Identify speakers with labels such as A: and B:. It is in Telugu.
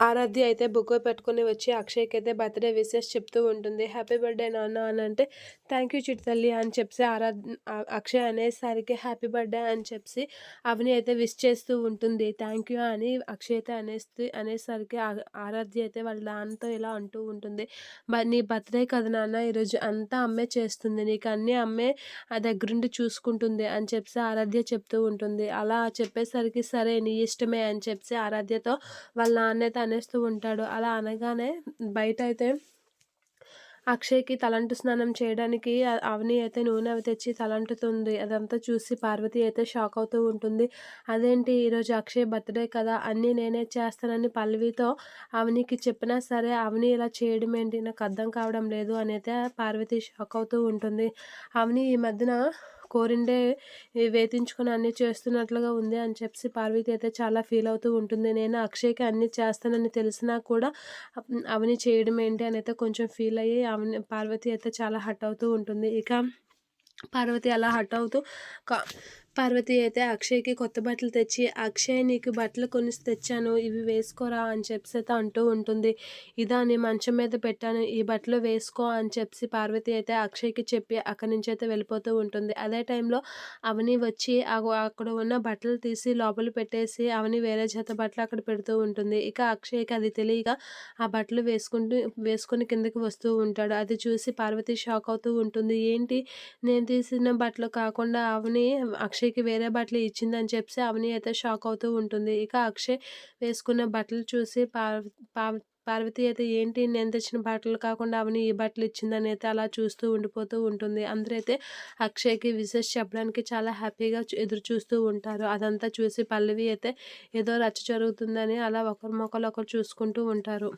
A: ఆరాధ్య అయితే బుక్ పెట్టుకొని వచ్చి అక్షయ్‌కైతే బర్త్‌డే విషెస్ చెప్తూ ఉంటుంది. హ్యాపీ బర్త్‌డే నాన్న అనంటే, థాంక్ యూ చిట్టి తల్లి అని చెప్పేసి అక్షయ్ అనేసరికి హ్యాపీ బర్త్‌డే అని చెప్పేసి అవని అయితే విష్ చేస్తూ ఉంటుంది. థాంక్ యూ అని అక్షయ్ అయితే అనేసరికి ఆరాధ్య అయితే వాళ్ళ నాన్నతో ఇలా అంటూ ఉంటుంది. నీ బర్త్‌డే కదా నాన్న ఈరోజు అంతా అమ్మే చేస్తుంది. నీకు అన్నీ అమ్మే దగ్గరుండి చూసుకుంటుంది అని చెప్పేసి ఆరాధ్య చెప్తూ ఉంటుంది. అలా చెప్పేసరికి సరే నీ ఇష్టమే అని చెప్పేసి ఆరాధ్యతో వాళ్ళ నాన్నయితే అనేస్తూ ఉంటాడు. అలా అనగానే బయటైతే అక్షయ్‌కి తలంటు స్నానం చేయడానికి అవని అయితే నూనె అవి తెచ్చి తలంటుతుంది. అదంతా చూసి పార్వతి అయితే షాక్ అవుతూ ఉంటుంది. అదేంటి ఈరోజు అక్షయ్ బర్త్‌డే కదా! అన్నీ నేనే చేస్తానని పల్లవితో అవనికి చెప్పినా సరే అవని ఇలా చేయడం ఏంటి నాకు అర్థం కావడం లేదు అనైతే పార్వతి షాక్ అవుతూ ఉంటుంది. అవని ఈ మధ్యన కోరిండే వేధించుకొని అన్నీ చేస్తున్నట్లుగా ఉంది అని చెప్పేసి పార్వతి అయితే చాలా ఫీల్ అవుతూ ఉంటుంది. నేను అక్షయ్‌కి అన్నీ చేస్తానని తెలిసినా కూడా అవని చేయడం ఏంటి అనైతే కొంచెం ఫీల్ అయ్యి పార్వతి అయితే చాలా హర్ట్ అవుతూ ఉంటుంది. ఇక పార్వతి అలా హర్ట్ అవుతూ క పార్వతి అయితే అక్షయ్‌కి కొత్త బట్టలు తెచ్చి, "అక్షయ్ నీకు బట్టలు కొనేసి తెచ్చాను. ఇవి వేసుకోరా" అని చెప్పేసి అయితే అంటూ ఉంటుంది. "ఇదా నీ మంచం మీద పెట్టాను. ఈ బట్టలు వేసుకో" అని చెప్పేసి పార్వతి అయితే అక్షయ్‌కి చెప్పి అక్కడి నుంచి అయితే వెళ్ళిపోతూ ఉంటుంది. అదే టైంలో అవని వచ్చి అక్కడ ఉన్న బట్టలు తీసి లోపల పెట్టేసి అవని వేరే జత బట్టలు అక్కడ పెడుతూ ఉంటుంది. ఇక అక్షయ్‌కి అది తెలియక ఆ బట్టలు వేసుకొని కిందకి వస్తూ ఉంటాడు. అది చూసి పార్వతి షాక్ అవుతూ ఉంటుంది. ఏంటి నేను తీసిన బట్టలు కాకుండా అవని అక్షయ్‌కి వేరే బట్టలు ఇచ్చిందని చెప్పేసి అవని అయితే షాక్ అవుతూ ఉంటుంది. ఇక అక్షయ్ వేసుకున్న బట్టలు చూసి పార్వతి అయితే ఏంటి నేను తెచ్చిన బట్టలు కాకుండా అవని ఈ బట్టలు ఇచ్చిందని అయితే అలా చూస్తూ ఉండిపోతూ ఉంటుంది. అందరైతే అక్షయ్‌కి విషెస్ చెప్పడానికి చాలా హ్యాపీగా ఎదురు చూస్తూ ఉంటారు. అదంతా చూసి పల్లవి అయితే ఏదో రచ్చ జరుగుతుందని అలా ఒకరి మొఖాలు ఒకరు చూసుకుంటూ ఉంటారు.